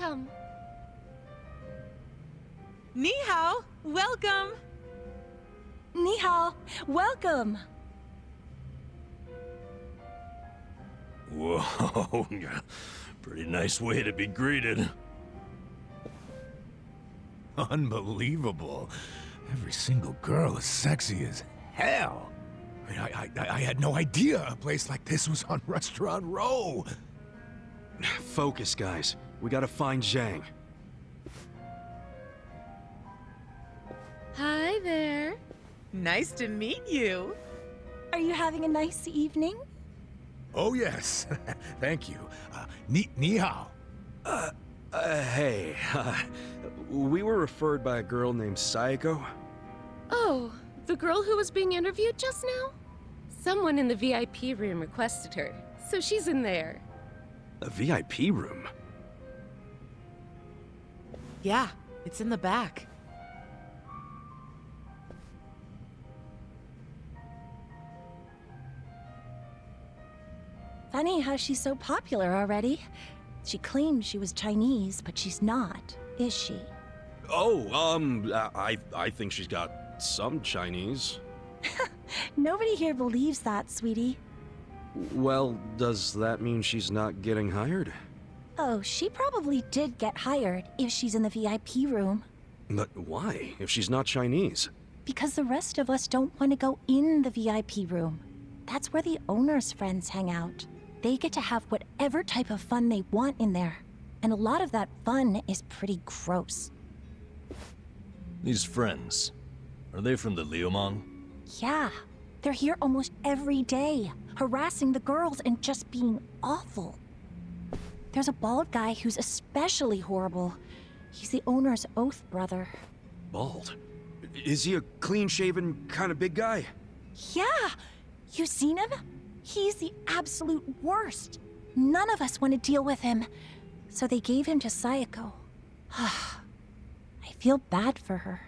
welcome. Ni hao, welcome. Ni hao, welcome. Whoa, pretty nice way to be greeted. Unbelievable. Every single girl is sexy as hell. I mean, I had no idea a place like this was on Restaurant Row. Focus, guys. We gotta find Zhang. Hi there. Nice to meet you. Are you having a nice evening? Oh, yes. Thank you. Ni hao. Hey. We were referred by a girl named Sayako. Oh, the girl who was being interviewed just now? Someone in the VIP room requested her, so she's in there. A VIP room? Yeah, it's in the back. Funny how she's so popular already. She claimed she was Chinese, but she's not, is she? Oh, I think she's got some Chinese. Nobody here believes that, sweetie. Well, does that mean she's not getting hired? Oh, she probably did get hired if she's in the VIP room. But why, if she's not Chinese? Because the rest of us don't want to go in the VIP room. That's where the owner's friends hang out. They get to have whatever type of fun they want in there. And a lot of that fun is pretty gross. These friends, are they from the Liumang? Yeah, they're here almost every day, harassing the girls and just being awful. There's a bald guy who's especially horrible. He's the owner's oath brother. Bald? Is he a clean-shaven kind of big guy? Yeah! You seen him? He's the absolute worst. None of us want to deal with him, so they gave him to Sayako. I feel bad for her.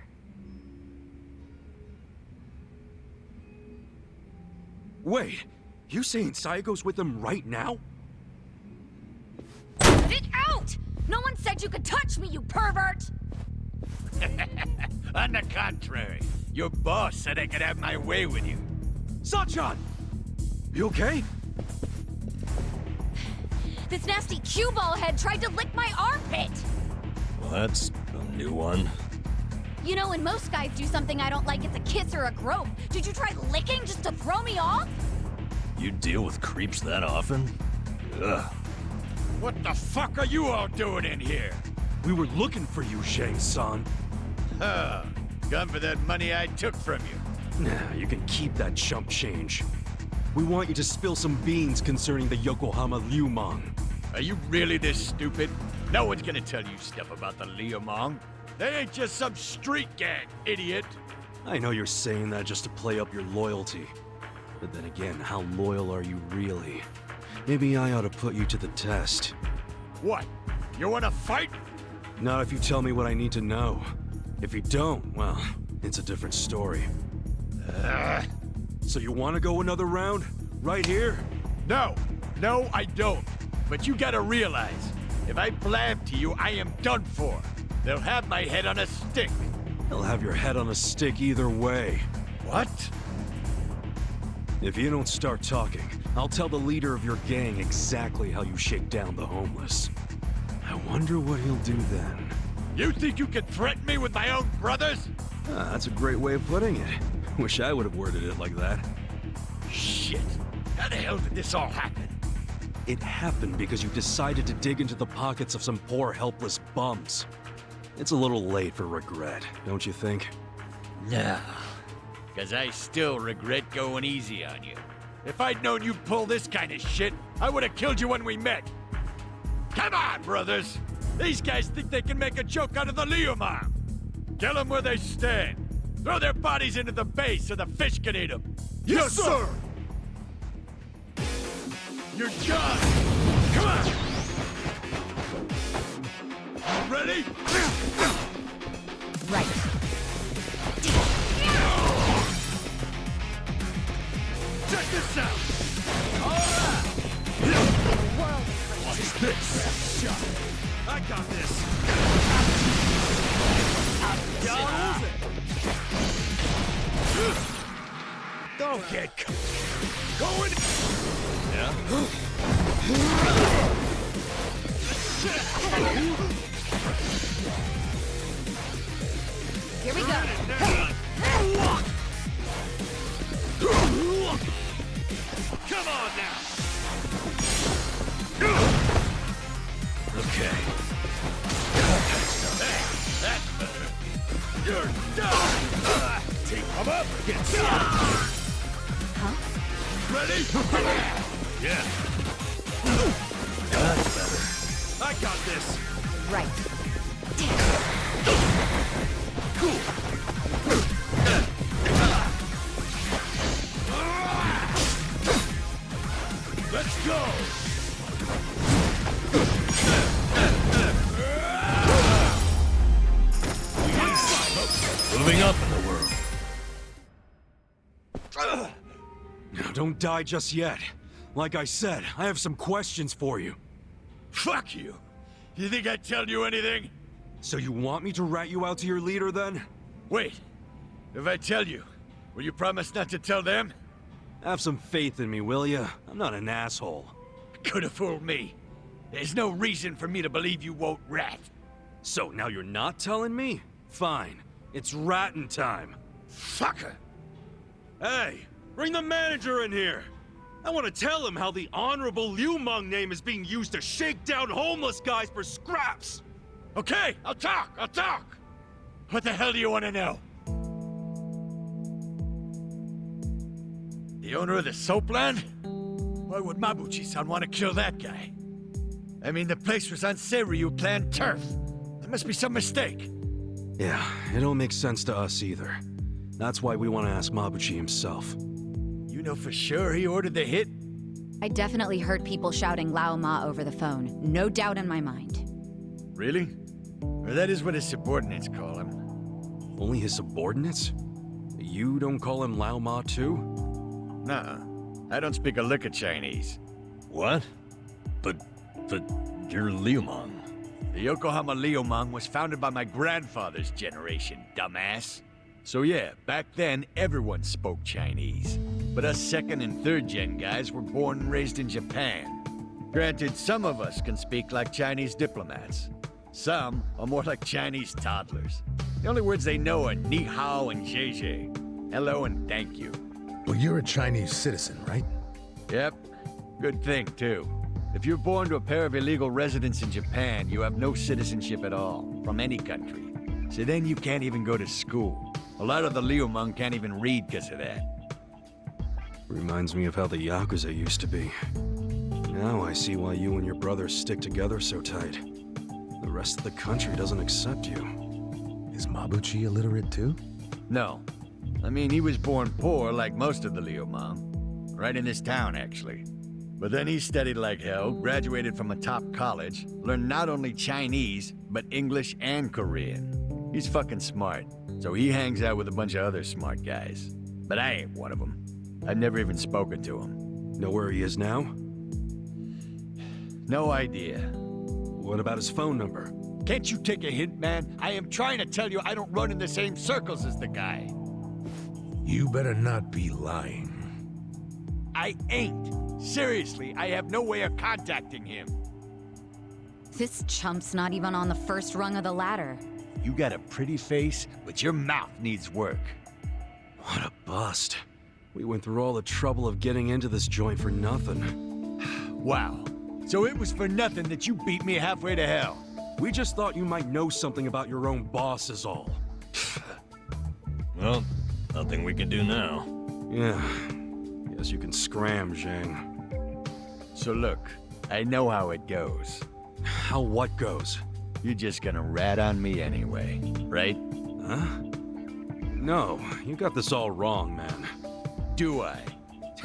Wait, you saying Sayako's with them right now? Get out! No one said you could touch me, you pervert! On the contrary, your boss said I could have my way with you. Sachan! You okay? This nasty cue ball head tried to lick my armpit! Well, that's a new one. You know, when most guys do something I don't like, it's a kiss or a grope. Did you try licking just to throw me off? You deal with creeps that often? Ugh. What the fuck are you all doing in here? We were looking for you, Zhang-san. Huh. Come for that money I took from you. Nah, you can keep that chump change. We want you to spill some beans concerning the Yokohama Liumang. Are you really this stupid? No one's gonna tell you stuff about the Liumang. They ain't just some street gang, idiot. I know you're saying that just to play up your loyalty. But then again, how loyal are you really? Maybe I ought to put you to the test. What? You wanna fight? Not if you tell me what I need to know. If you don't, well, it's a different story. So you want to go another round? Right here? No, I don't. But you gotta realize, if I blab to you, I am done for. They'll have my head on a stick. They'll have your head on a stick either way. What? If you don't start talking, I'll tell the leader of your gang exactly how you shake down the homeless. I wonder what he'll do then. You think you can threaten me with my own brothers? That's a great way of putting it. Wish I would have worded it like that. Shit. How the hell did this all happen? It happened because you decided to dig into the pockets of some poor, helpless bums. It's a little late for regret, don't you think? No. Because I still regret going easy on you. If I'd known you'd pull this kind of shit, I would have killed you when we met. Come on, brothers! These guys think they can make a joke out of the Liumang. Tell them where they stand. Throw their bodies into the bay so the fish can eat them. Yes, sir! You're done! Come on! Ready? Right. Check this out! The world is Watch this! I got this. Don't get Going. Here we go. Come on now. Okay. That's better. You're done. Take him up. Get some. Ready? Yeah. That's better. I got this. Right. Let's go. Moving up in the world. Now, don't die just yet. Like I said, I have some questions for you. Fuck you. You think I'd tell you anything? So you want me to rat you out to your leader, then? Wait. If I tell you, will you promise not to tell them? Have some faith in me, will ya? I'm not an asshole. Could have fooled me. There's no reason for me to believe you won't rat. So now you're not telling me? Fine. It's ratting time. Fucker. Hey, bring the manager in here. I want to tell him how the honorable Liu Meng name is being used to shake down homeless guys for scraps. Okay, I'll talk. What the hell do you want to know? The owner of the soap land? Why would Mabuchi-san want to kill that guy? I mean, the place was on Seiryu clan turf. There must be some mistake. Yeah, it don't make sense to us either. That's why we want to ask Mabuchi himself. You know for sure he ordered the hit? I definitely heard people shouting Lao Ma over the phone. No doubt in my mind. Really? Or that is what his subordinates call him. Only his subordinates? You don't call him Lao Ma too? Nuh-uh. I don't speak a lick of Chinese. What? But you're Liu Meng. The Yokohama Liu Meng was founded by my grandfather's generation, dumbass. So yeah, back then everyone spoke Chinese. But us second and third gen guys were born and raised in Japan. Granted, some of us can speak like Chinese diplomats. Some are more like Chinese toddlers. The only words they know are ni hao and zhe zhe. Hello and thank you. Well, you're a Chinese citizen, right? Yep. Good thing, too. If you're born to a pair of illegal residents in Japan, you have no citizenship at all, from any country. So then you can't even go to school. A lot of the Liu Meng can't even read because of that. Reminds me of how the Yakuza used to be. Now I see why you and your brothers stick together so tight. The rest of the country doesn't accept you. Is Mabuchi illiterate too? No. I mean, he was born poor like most of the Liu Meng. Right in this town, actually. But then he studied like hell, graduated from a top college, learned not only Chinese, but English and Korean. He's fucking smart, so he hangs out with a bunch of other smart guys. But I ain't one of them. I've never even spoken to him. Know where he is now? No idea. What about his phone number? Can't you take a hint, man? I am trying to tell you I don't run in the same circles as the guy. You better not be lying. I ain't. Seriously, I have no way of contacting him. This chump's not even on the first rung of the ladder. You got a pretty face, but your mouth needs work. What a bust. We went through all the trouble of getting into this joint for nothing. Wow. So it was for nothing that you beat me halfway to hell. We just thought you might know something about your own boss is all. Well, nothing we can do now. Yeah. Guess you can scram, Zhang. So look, I know how it goes. How what goes? You're just gonna rat on me anyway, right? Huh? No, you got this all wrong, man. Do I?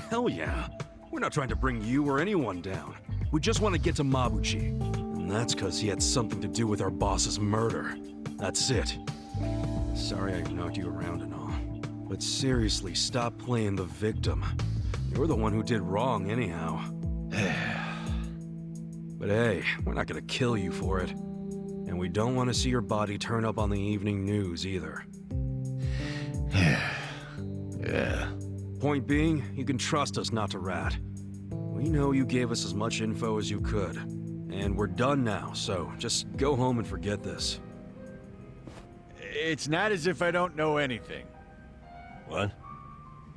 Hell yeah. We're not trying to bring you or anyone down. We just want to get to Mabuchi. And that's because he had something to do with our boss's murder. That's it. Sorry I knocked you around and all. But seriously, stop playing the victim. You're the one who did wrong anyhow. But hey, we're not gonna kill you for it. And we don't want to see your body turn up on the evening news either. Yeah. Point being, you can trust us not to rat. We know you gave us as much info as you could. And we're done now, so just go home and forget this. It's not as if I don't know anything. What?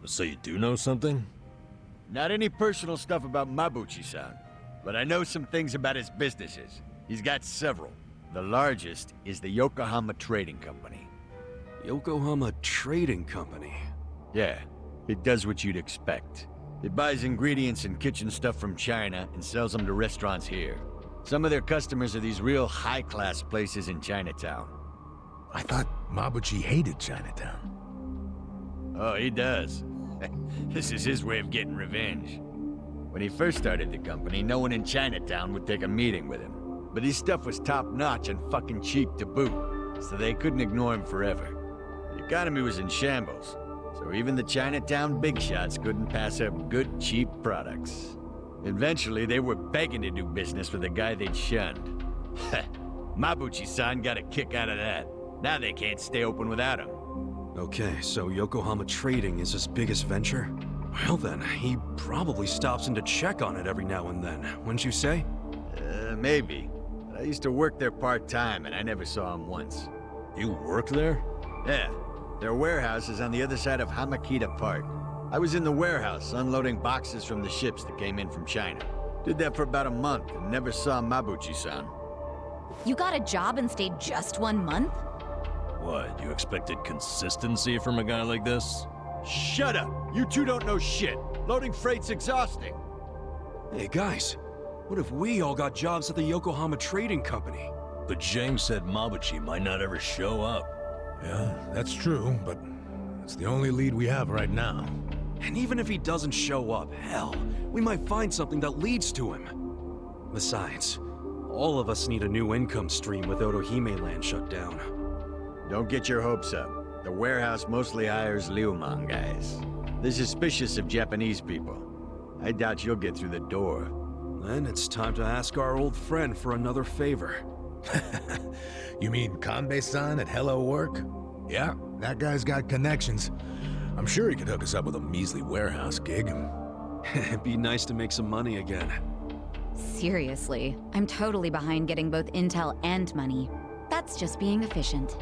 So you do know something? Not any personal stuff about Mabuchi-san, but I know some things about his businesses. He's got several. The largest is the Yokohama Trading Company. Yokohama Trading Company? Yeah, it does what you'd expect. It buys ingredients and kitchen stuff from China and sells them to restaurants here. Some of their customers are these real high-class places in Chinatown. I thought Mabuchi hated Chinatown. Oh, he does. This is his way of getting revenge. When he first started the company, no one in Chinatown would take a meeting with him. But his stuff was top-notch and fucking cheap to boot, so they couldn't ignore him forever. The economy was in shambles, so even the Chinatown big shots couldn't pass up good, cheap products. Eventually, they were begging to do business with a guy they'd shunned. Mabuchi-san got a kick out of that. Now they can't stay open without him. Okay, so Yokohama Trading is his biggest venture? Well then, he probably stops in to check on it every now and then, wouldn't you say? Maybe. I used to work there part-time, and I never saw him once. You work there? Yeah. Their warehouse is on the other side of Hamakita Park. I was in the warehouse, unloading boxes from the ships that came in from China. Did that for about a month, and never saw Mabuchi-san. You got a job and stayed just 1 month? What, you expected consistency from a guy like this? Shut up! You two don't know shit! Loading freight's exhausting! Hey guys, what if we all got jobs at the Yokohama Trading Company? But James said Mabuchi might not ever show up. Yeah, that's true, but it's the only lead we have right now. And even if he doesn't show up, hell, we might find something that leads to him. Besides, all of us need a new income stream with Otohime Land shut down. Don't get your hopes up. The warehouse mostly hires Liuman guys. They're suspicious of Japanese people. I doubt you'll get through the door. Then it's time to ask our old friend for another favor. You mean Kanbei-san at Hello Work? Yeah, that guy's got connections. I'm sure he could hook us up with a measly warehouse gig. It'd be nice to make some money again. Seriously, I'm totally behind getting both intel and money. That's just being efficient.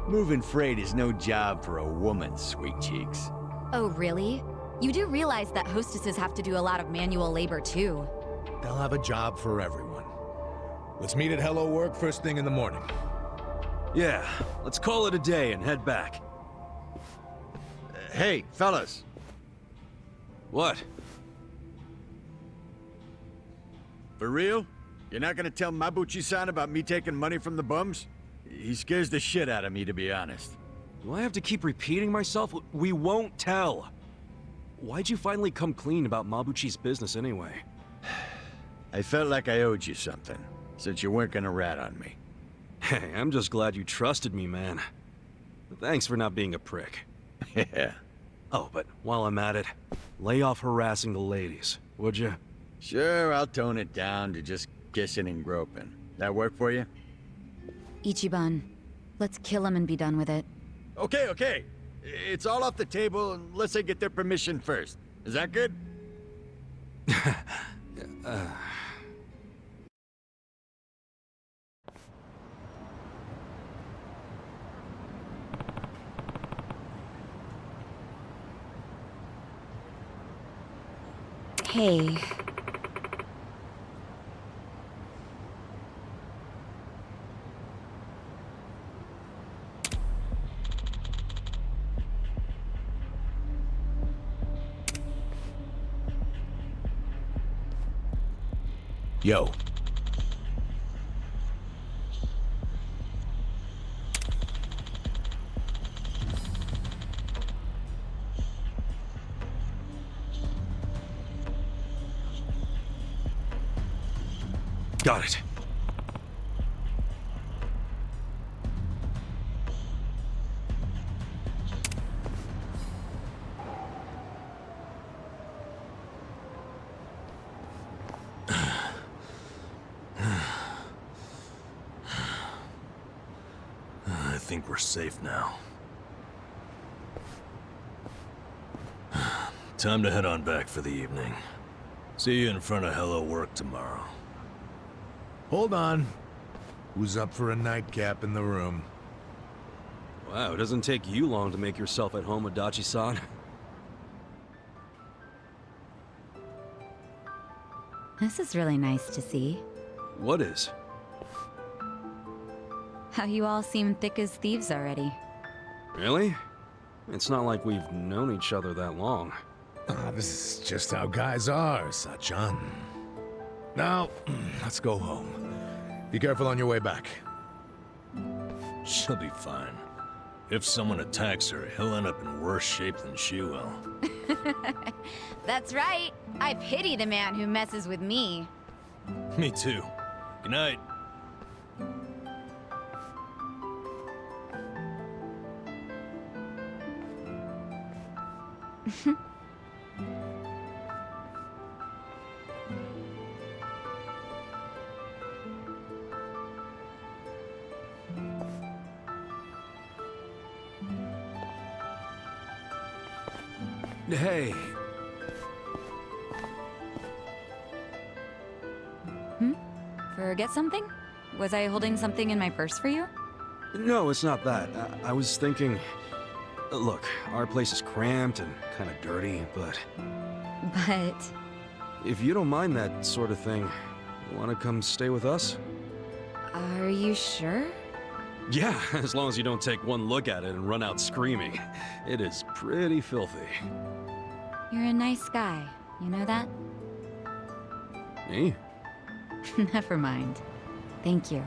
Moving freight is no job for a woman, sweet cheeks. Oh, really? You do realize that hostesses have to do a lot of manual labor, too. They'll have a job for everyone. Let's meet at Hello Work first thing in the morning. Yeah, let's call it a day and head back. Hey, fellas. What? For real? You're not gonna tell Mabuchi-san about me taking money from the bums? He scares the shit out of me, to be honest. Do I have to keep repeating myself? We won't tell. Why'd you finally come clean about Mabuchi's business anyway? I felt like I owed you something, since you weren't gonna rat on me. Hey, I'm just glad you trusted me, man. Thanks for not being a prick. Yeah. Oh, but while I'm at it, lay off harassing the ladies, would you? Sure, I'll tone it down to just kissing and groping. That work for you? Ichiban, let's kill him and be done with it. Okay, okay. It's all off the table unless I get their permission first. Is that good? Hey. Yo. Got it. think we're safe now. Time to head on back for the evening. See you in front of Hello Work tomorrow. Hold on. Who's up for a nightcap in the room? Wow, it doesn't take you long to make yourself at home, Adachi-san. This is really nice to see. What is? How you all seem thick as thieves already. Really? It's not like we've known each other that long. This is just how guys are, Sachan. Now, let's go home. Be careful on your way back. She'll be fine. If someone attacks her, he'll end up in worse shape than she will. That's right. I pity the man who messes with me. Me too. Good night. Hey. Forget something? Was I holding something in my purse for you? No, it's not that. I was thinking... Look, our place is cramped and kind of dirty, but... But... If you don't mind that sort of thing, want to come stay with us? Are you sure? Yeah, as long as you don't take one look at it and run out screaming. It is pretty filthy. You're a nice guy. You know that? Me? Never mind. Thank you.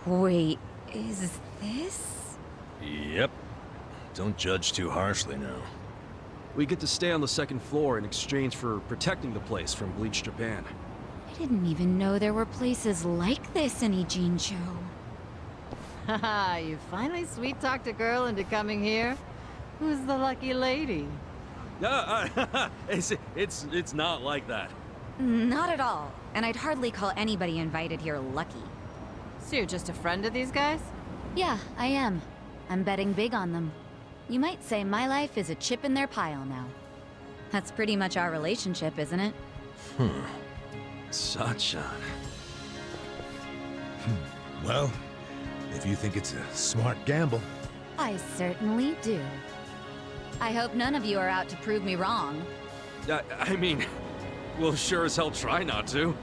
Wait, is this? Yep. Don't judge too harshly now. We get to stay on the second floor in exchange for protecting the place from Bleach Japan. I didn't even know there were places like this in Ijincho. Haha, you finally sweet-talked a girl into coming here? Who's the lucky lady? It's not like that. Not at all. And I'd hardly call anybody invited here lucky. So you're just a friend of these guys? Yeah, I am. I'm betting big on them. You might say my life is a chip in their pile now. That's pretty much our relationship, isn't it? Sachan. Well, if you think it's a smart gamble. I certainly do. I hope none of you are out to prove me wrong. I mean, we'll sure as hell try not to.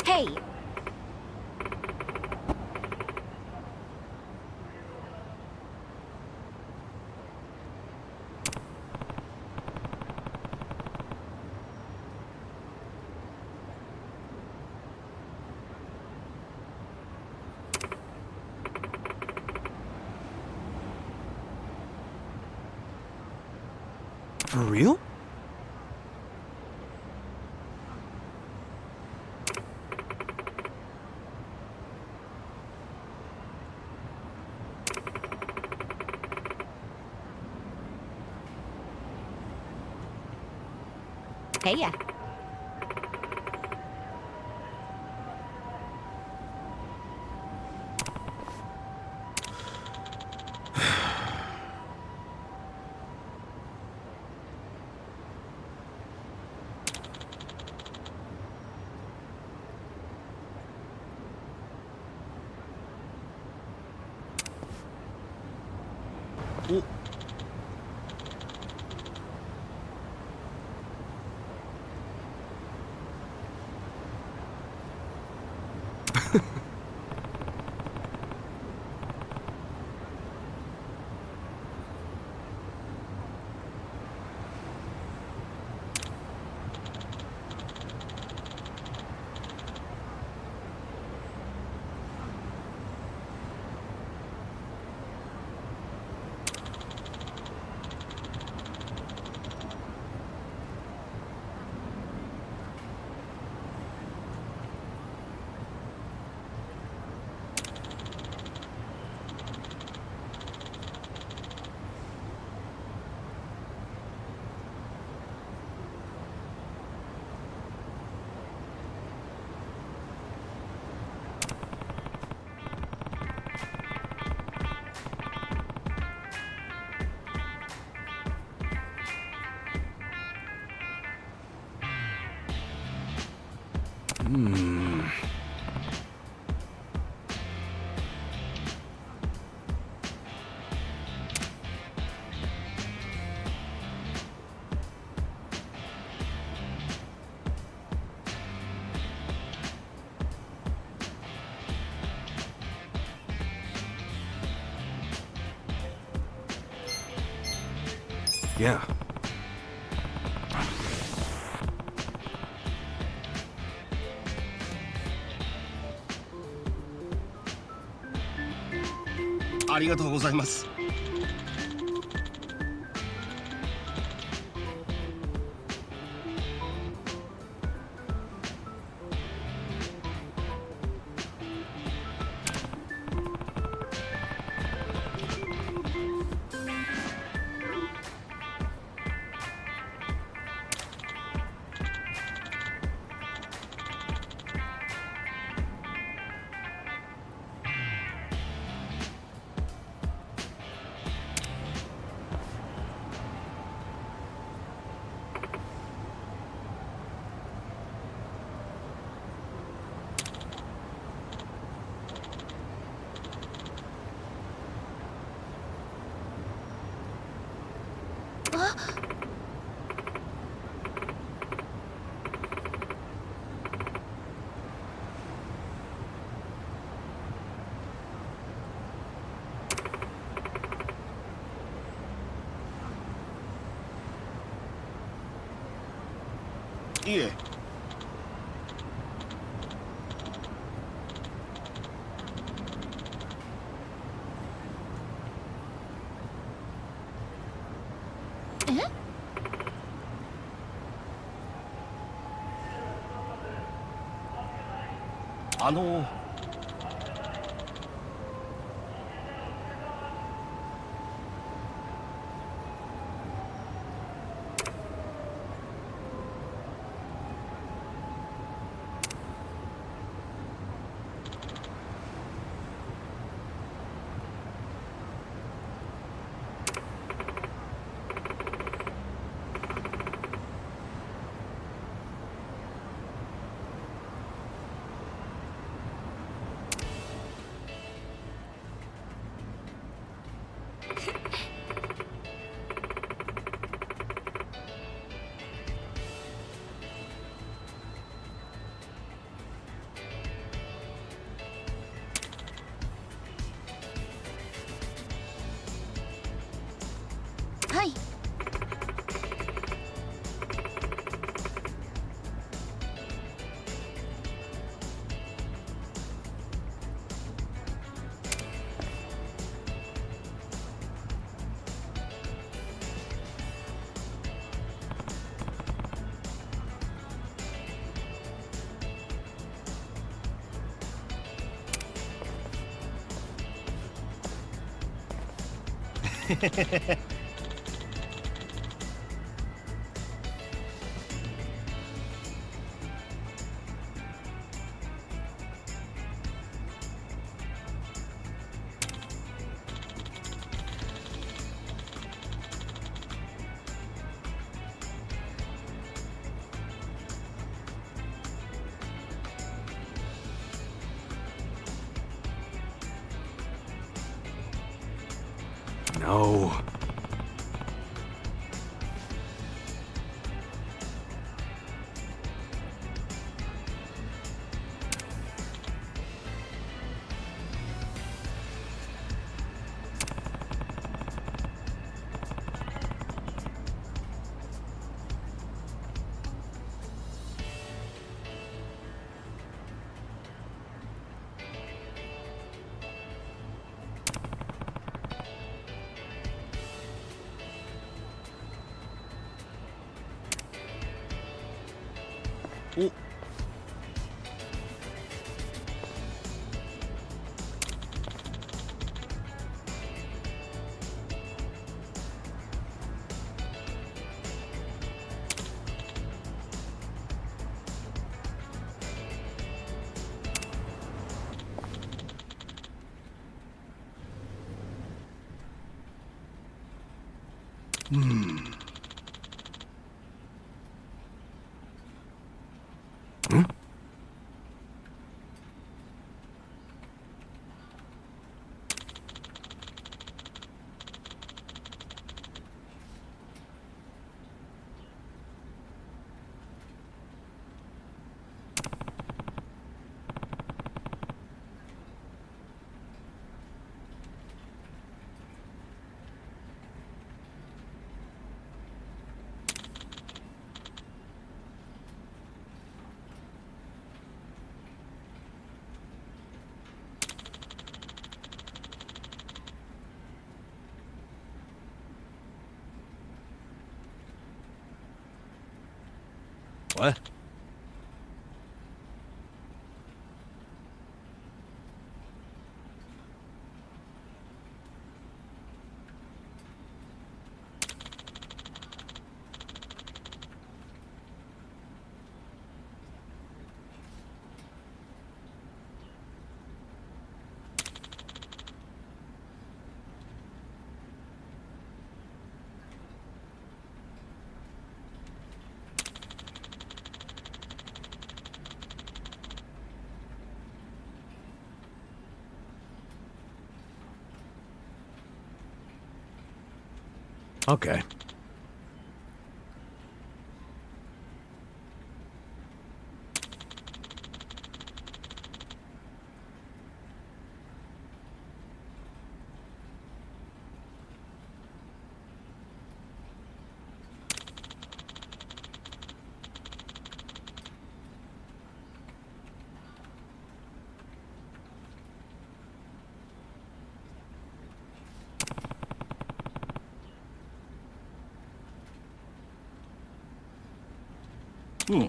Hey! For real? Hey ya. Yeah. Yeah. あのはい。No. Oh. What? Okay. Hmm.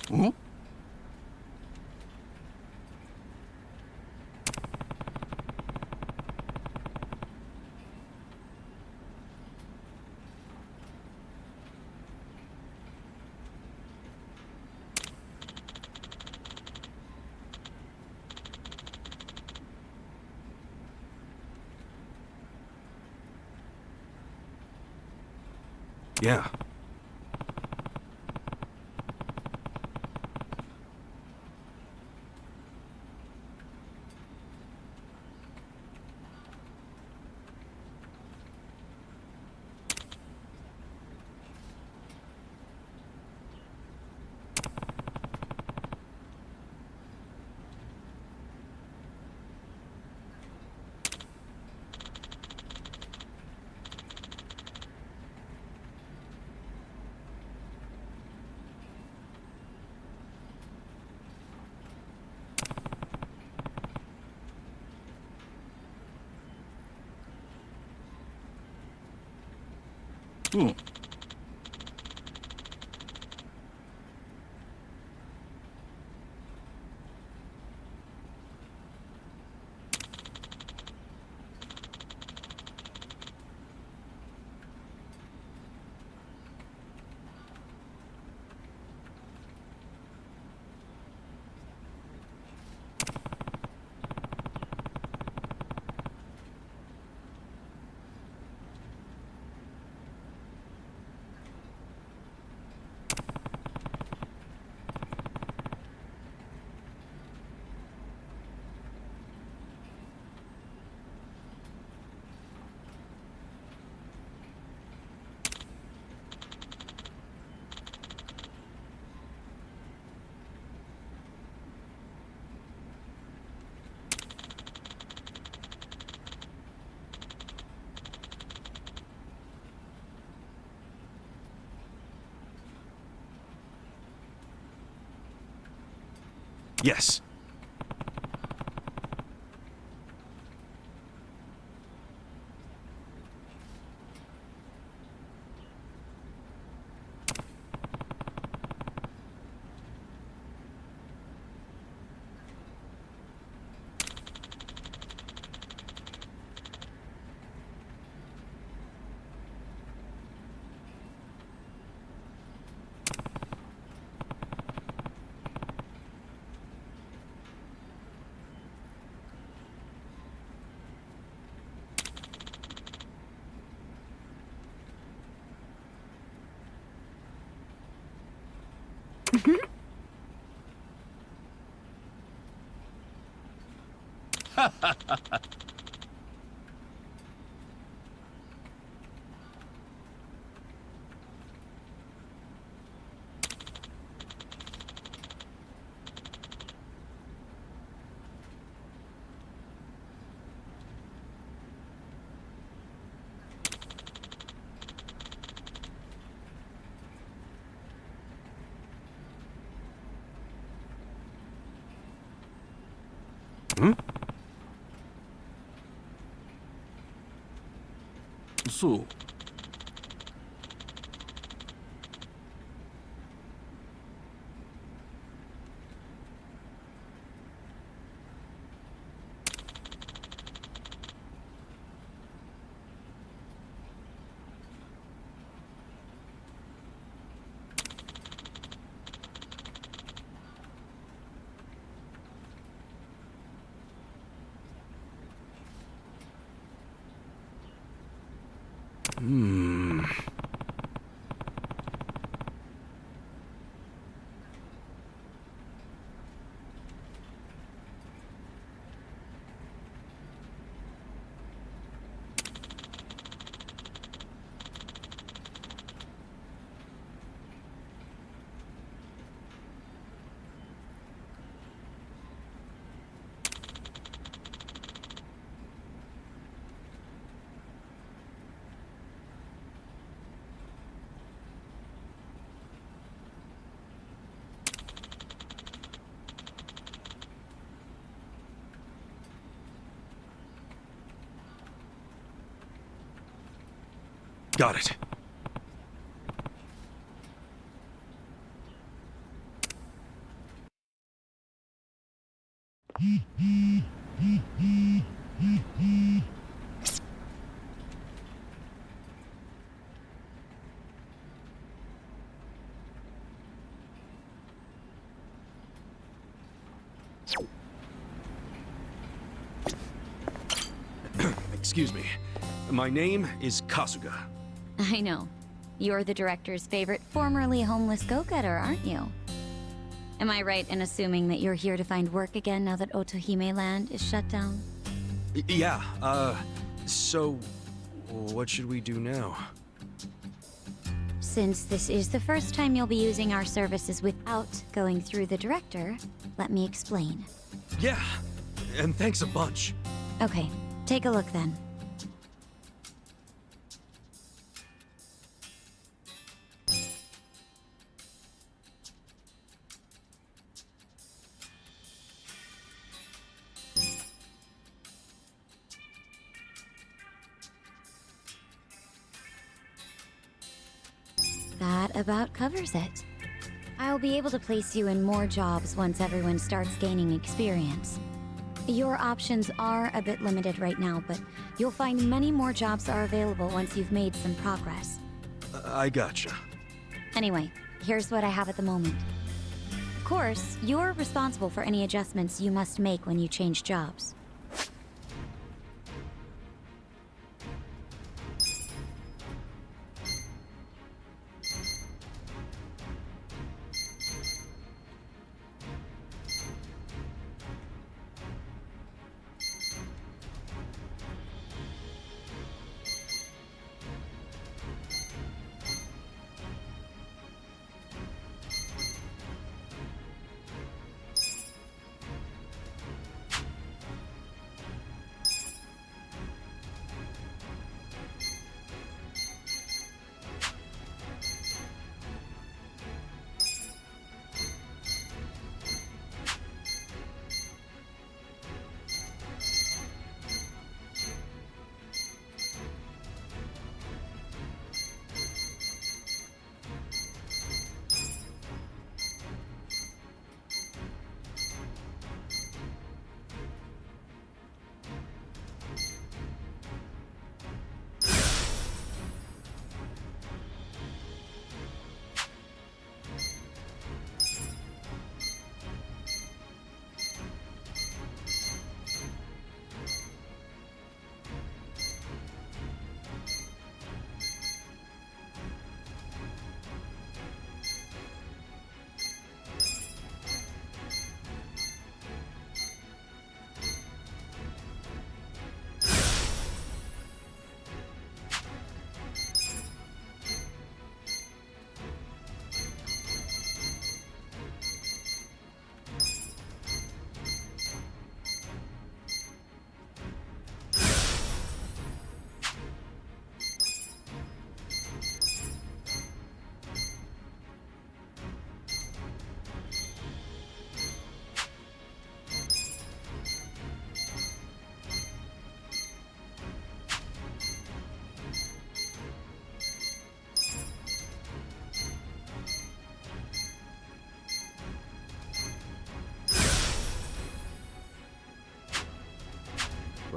Hmm? Yeah. Hmm. Yes. そう。Got it. Excuse me. My name is Kasuga. I know. You're the director's favorite formerly homeless go-getter, aren't you? Am I right in assuming that you're here to find work again now that Otohime Land is shut down? Yeah, so what should we do now? Since this is the first time you'll be using our services without going through the director, let me explain. Yeah, and thanks a bunch. Okay, take a look then. That about covers it. I'll be able to place you in more jobs once everyone starts gaining experience. Your options are a bit limited right now, but you'll find many more jobs are available once you've made some progress. I gotcha. Anyway, here's what I have at the moment. Of course, you're responsible for any adjustments you must make when you change jobs.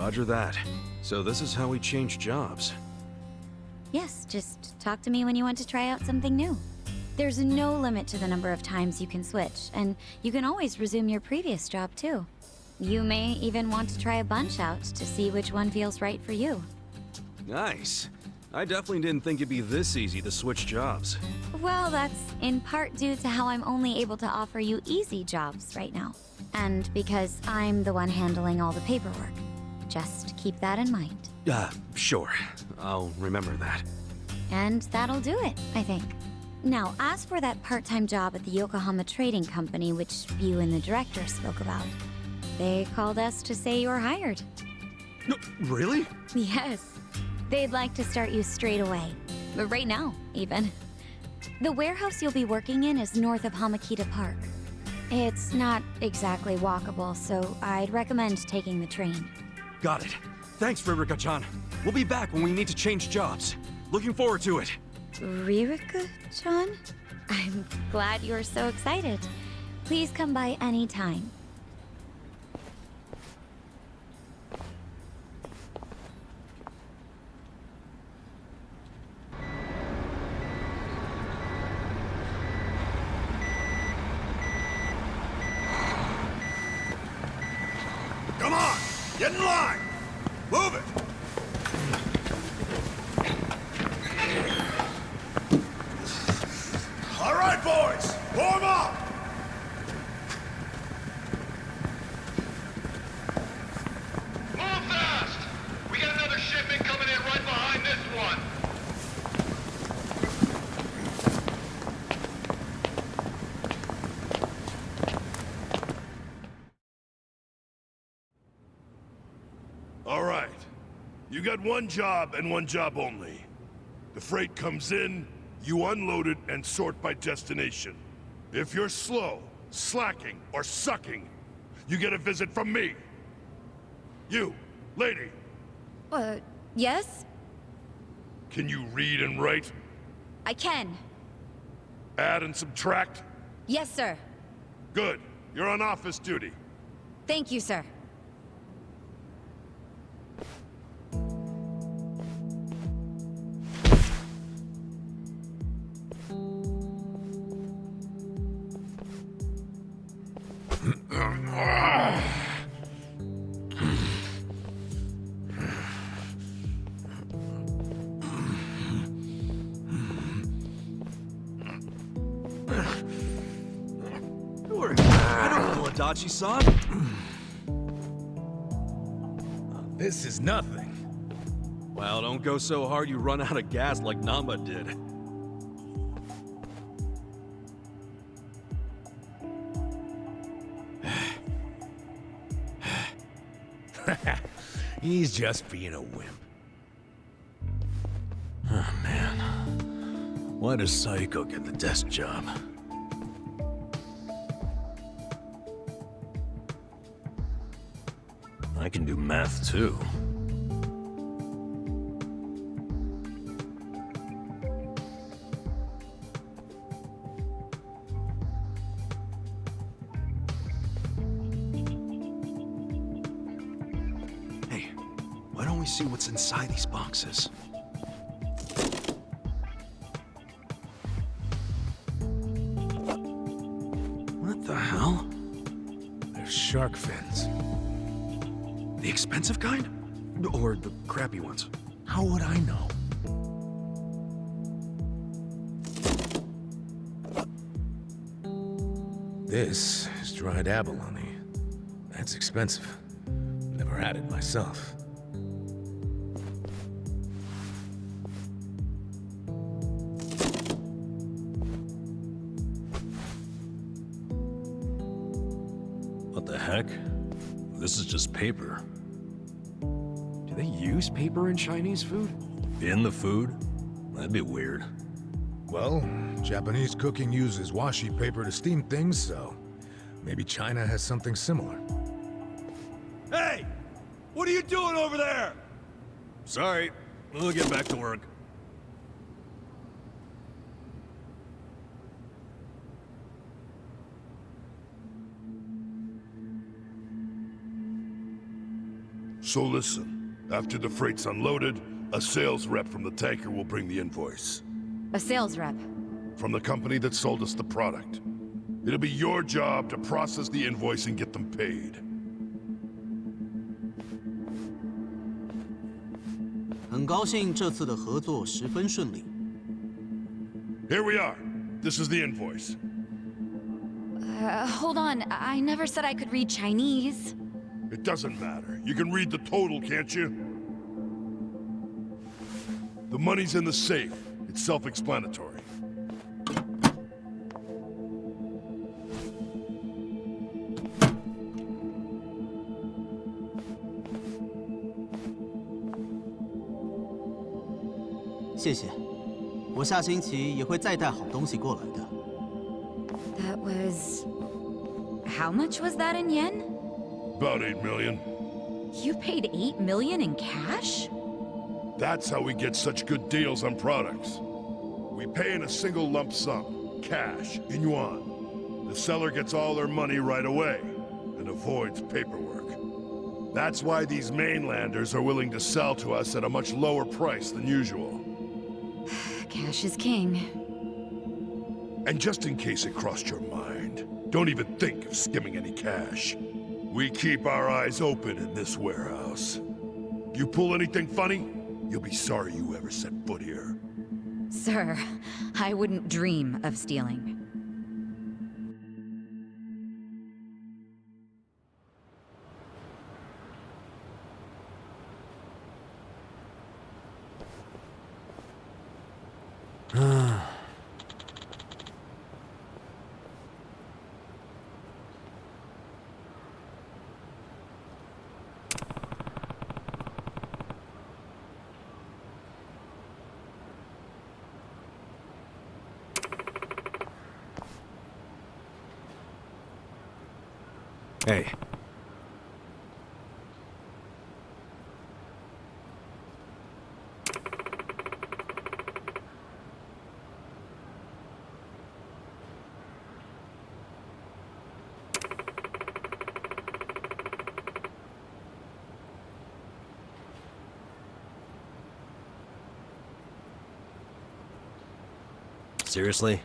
Roger that. So this is how we change jobs. Yes, just talk to me when you want to try out something new. There's no limit to the number of times you can switch, and you can always resume your previous job too. You may even want to try a bunch out to see which one feels right for you. Nice. I definitely didn't think it'd be this easy to switch jobs. Well, that's in part due to how I'm only able to offer you easy jobs right now. And because I'm the one handling all the paperwork. Just keep that in mind. Sure. I'll remember that. And that'll do it, I think. Now, as for that part-time job at the Yokohama Trading Company, which you and the director spoke about, they called us to say you're hired. No, really? Yes. They'd like to start you straight away. Right now, even. The warehouse you'll be working in is north of Hamakita Park. It's not exactly walkable, so I'd recommend taking the train. Got it. Thanks, Ririka-chan. We'll be back when we need to change jobs. Looking forward to it. Ririka-chan? I'm glad you're so excited. Please come by any time. Come on! Get in line! Move it! All right, boys! Form up! Move fast! We got another shipment coming in right behind this one. All right. You got one job and one job only. The freight comes in, you unload it and sort by destination. If you're slow, slacking, or sucking, you get a visit from me. You, lady, Yes? can you read and write? I can. Add and subtract? Yes, sir. Good. You're on office duty. Thank you, sir. I don't know, Adachi-san. This is nothing. Well, don't go so hard you run out of gas like Namba did. He's just being a wimp. Oh, man. Why does Saiko get the desk job? I can do math, too. Hey, why don't we see what's inside these boxes? What the hell? They're shark fins. The expensive kind? Or the crappy ones? How would I know? This is dried abalone. That's expensive. Never had it myself. What the heck? This is just paper. Do they use paper in Chinese food? In the food? That'd be weird. Well, Japanese cooking uses washi paper to steam things, so maybe China has something similar. Hey! What are you doing over there? Sorry, we'll get back to work. So listen, after the freight's unloaded, a sales rep from the tanker will bring the invoice. A sales rep. From the company that sold us the product. It'll be your job to process the invoice and get them paid. 很高兴这次的合作十分顺利。 Here we are. This is the invoice. Hold on. I never said I could read Chinese. It doesn't matter. You can read the total, can't you? The money's in the safe. It's self-explanatory. "谢谢，我下星期也会再带好东西过来的。 That was... How much was that in yen? About 8 million. You paid 8 million in cash? That's how we get such good deals on products. We pay in a single lump sum, cash, in yuan. The seller gets all their money right away, and avoids paperwork. That's why these mainlanders are willing to sell to us at a much lower price than usual. Cash is king. And just in case it crossed your mind, don't even think of skimming any cash. We keep our eyes open in this warehouse. You pull anything funny, you'll be sorry you ever set foot here. Sir, I wouldn't dream of stealing. Hey. Seriously?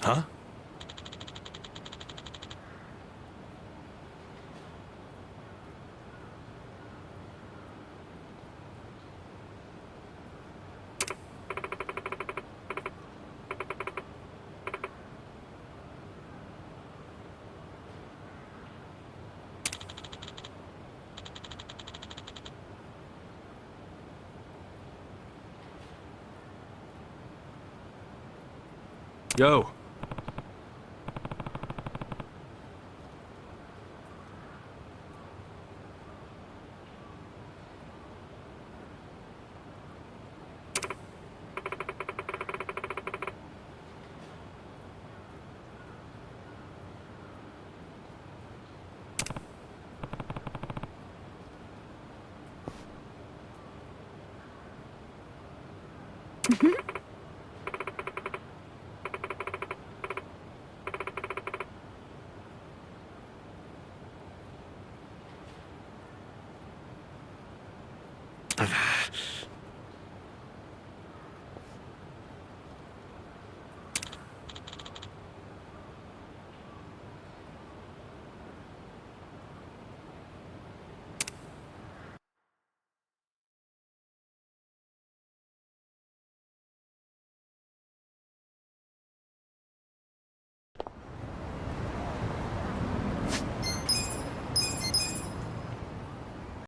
Huh? Yo. Mhm.